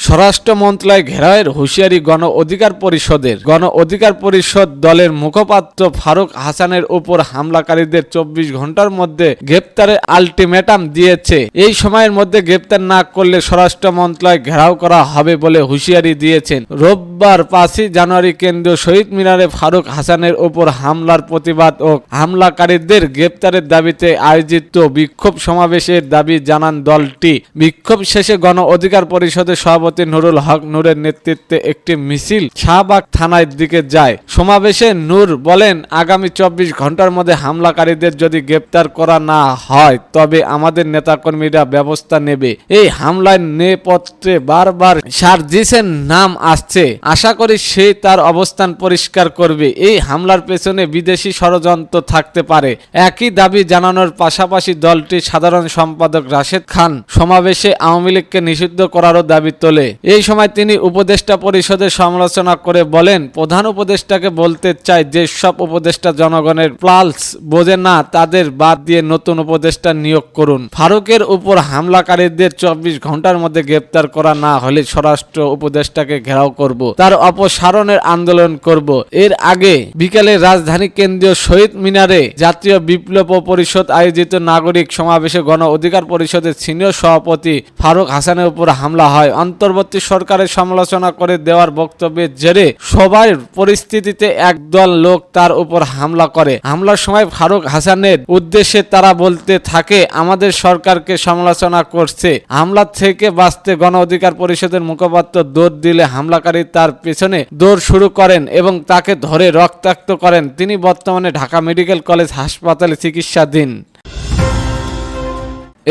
স্বরাষ্ট্র মন্ত্রণালয় ঘেরাওয়ের হুঁশিয়ারি গণ অধিকার পরিষদের। গণ অধিকার পরিষদ দলের মুখপাত্র ফারুক হাসানের উপর হামলাকারীদের 24 ঘন্টার মধ্যে গ্রেপ্তারের আলটিমেটাম দিয়েছে। এই সময়ের মধ্যে গ্রেপ্তার না করলে স্বরাষ্ট্র মন্ত্রণালয় ঘেরাও করা হবে বলে হুঁশিয়ারি দিয়েছেন। রোববার 5 জানুয়ারি কেন্দ্রীয় শহীদ মিনারে ফারুক হাসানের উপর হামলার প্রতিবাদ ও হামলাকারীদের গ্রেপ্তারের দাবিতে আয়োজিত বিক্ষোভ সমাবেশের দাবি জানান দলটি। বিক্ষোভ শেষে গণ অধিকার পরিষদের সভাপতি নুরুল হক নূরের নেতৃত্বে একটি মিছিল শাহবাগ থানার দিকে যায়। সমাবেশে নূর বলেন, আগামী 24 ঘন্টার মধ্যে হামলাকারীদের যদি গ্রেপ্তার করা না হয় তবে আমাদের নেতাকর্মীরা ব্যবস্থা নেবে। এই হামলায় নেপথ্যে বারবার সার্জিসের নাম আসছে। আশা করি সে তার অবস্থান পরিষ্কার করবে। এই হামলার পেছনে বিদেশি ষড়যন্ত্র থাকতে পারে। একই দাবি জানানোর পাশাপাশি দলটির সাধারণ সম্পাদক রাশেদ খান সমাবেশে আওয়ামী লীগকে নিষিদ্ধ করারও দাবি তোলে। এই সময় তিনি উপদেষ্টা পরিষদের সমালোচনা করে বলেন, প্রধান উপদেষ্টাকে বলতে চাই যে সব উপদেষ্টা জনগণের পালস বোঝে না তাদের বাদ দিয়ে নতুন উপদেষ্টা নিয়োগ করুন। ফারুকের উপর হামলাকারীদের 24 ঘন্টার মধ্যে গ্রেপ্তার করা না হলে স্বরাষ্ট্র উপদেষ্টাকে ঘেরাও করব, তার অপসারণের আন্দোলন করব। এর আগে বিকেলে রাজধানী কেন্দ্রীয় শহীদ মিনারে জাতীয় বিপ্লব পরিষদ আয়োজিত নাগরিক সমাবেশে গণ অধিকার পরিষদের সিনিয়র সভাপতি ফারুক হাসানের উপর হামলা হয়। অন্তর্বর্তী সরকারের সমালোচনা করে দেওয়ার বক্তব্যের জেরে সবার পরিস্থিতিতে একদল লোক তার উপর হামলা করে। হামলার সময় ফারুক হাসানের উদ্দেশ্যে তারা বলতে থাকে, আমাদের সরকারকে সমালোচনা করছে। হামলা থেকে বাঁচতে গণ অধিকার পরিষদের মুখপাত্র দৌড় দিলে হামলাকারী তার পেছনে দৌড় শুরু করেন এবং তাকে ধরে রক্তাক্ত করেন। তিনি বর্তমানে ঢাকা মেডিকেল কলেজ হাসপাতালে চিকিৎসাধীন।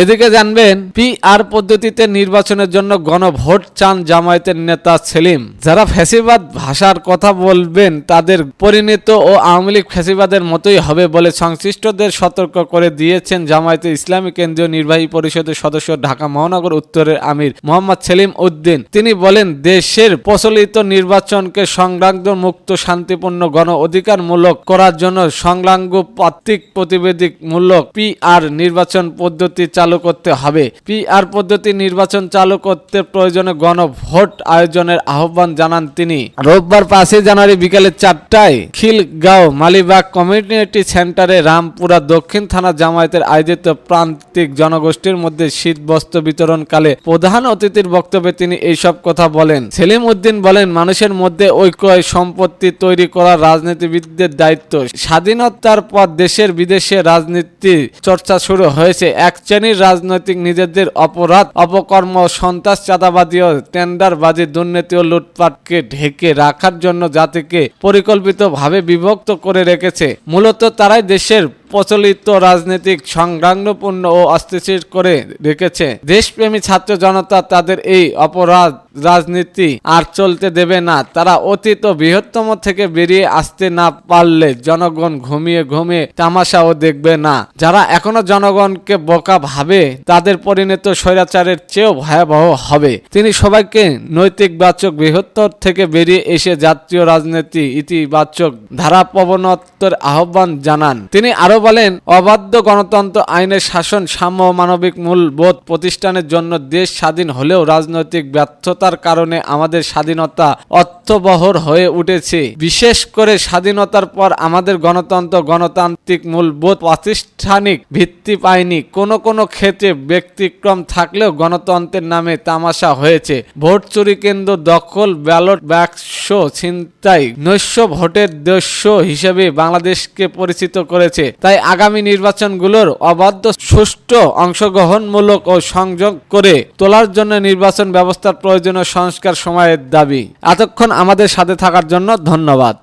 এদিকে জানবেন, পিআর পদ্ধতিতে নির্বাচনের জন্য গণভোট চান জামায়াতের নেতা সেলিম। যারা ফ্যাসিবাদ ভাষার কথা বলবেন তাদের পরিণত ও আওয়ামী লীগ ফ্যাসিবাদের মতোই হবে বলে সংশ্লিষ্টদের সতর্ক করে দিয়েছেন জামায়াতে ইসলামী কেন্দ্রীয় নির্বাহী পরিষদের সদস্য ঢাকা মহানগর উত্তরের আমির মোহাম্মদ সেলিম উদ্দিন। তিনি বলেন, দেশের প্রচলিত নির্বাচনকে সংগ্রাম মুক্ত শান্তিপূর্ণ গণ অধিকারমূলক করার জন্য সংগ্রাম পাত্রিক প্রতিবেদীমূলক পিআর নির্বাচন পদ্ধতি চালু করতে হবে। পিআর পদ্ধতি নির্বাচন চালু করতে প্রয়োজনে গণভোট আয়োজনের আহ্বান জানান তিনি। রোববার 5 জানুয়ারি বিকেলে 4টায় খিলগাঁও মালিবাগ কমিউনিটি সেন্টারে রামপুরা দক্ষিণ থানা জামায়াতের আয়োজিত প্রান্তিক জনগোষ্ঠীর মধ্যে শীত বস্ত্র বিতরণকালে প্রধান অতিথির বক্তব্যে তিনি এইসব কথা বলেন। সেলিম উদ্দিন বলেন, মানুষের মধ্যে ঐক্য সম্পত্তি তৈরি করা রাজনীতিবিদদের দায়িত্ব। স্বাধীনতার পর দেশের বিদেশে রাজনীতি চর্চা শুরু হয়েছে। এক শ্রেণীর রাজনৈতিক নিজেদের অপরাধ অপকর্ম সন্ত্রাস চাঁদাবাদী ও টেন্ডারবাজি দুর্নীতি ও লুটপাটকে ঢেকে রাখার জন্য জাতিকে পরিকল্পিতভাবে বিভক্ত করে রেখেছে। মূলত তারাই দেশের প্রচলিত রাজনৈতিক সংগ্রামপূর্ণ ও অস্থিতিশীল করে রেখেছে। দেশপ্রেমী ছাত্র জনতা তাদের এই অপরাধ রাজনীতি আর চলতে দেবে না। তারা অতীত বৃহত্তম থেকে বেরিয়ে আসতে না পারলে জনগণ ঘুমিয়ে ঘুমিয়ে তামাশাও দেখবে না। যারা এখনো জনগণকে বোকা ভাবে তাদের পরিণত স্বৈরাচারের চেয়েও ভয়াবহ হবে। তিনি সবাইকে নৈতিকবাচক বৃহত্তর থেকে বেরিয়ে এসে জাতীয় রাজনীতি ইতিবাচক ধারা প্রবণতার আহ্বান জানান। তিনি আরো বলেন, অবাধ্য গণতন্ত্র আইনের শাসন সাম্য মানবিক মূল্যবোধ প্রতিষ্ঠানের জন্য দেশ স্বাধীন হলেও রাজনৈতিক ব্যর্থতার কারণে আমাদের স্বাধীনতা অর্থবহর হয়ে উঠেছে। বিশেষ করে স্বাধীনতার পর আমাদের গণতন্ত্র গণতান্ত্রিক মূল্যবোধ প্রাতিষ্ঠানিক ভিত্তি পায়নি। কোনো ক্ষেত্রে ব্যতিক্রম থাকলেও গণতন্ত্রের নামে তামাশা হয়েছে। ভোট চুরি কেন্দ্র দখল ব্যালট বাক্স ছিনতাই নৈশ ভোটের দেশ হিসেবে বাংলাদেশকে পরিচিত করেছে। তাই আগামী নির্বাচনগুলোর অবাধ সুষ্ঠু অংশগ্রহণমূলক ও সংযোগ করে তোলার জন্য নির্বাচন ব্যবস্থার প্রয়োজনীয় সংস্কার সময়ের দাবি। এতক্ষণ আমাদের সাথে থাকার জন্য ধন্যবাদ।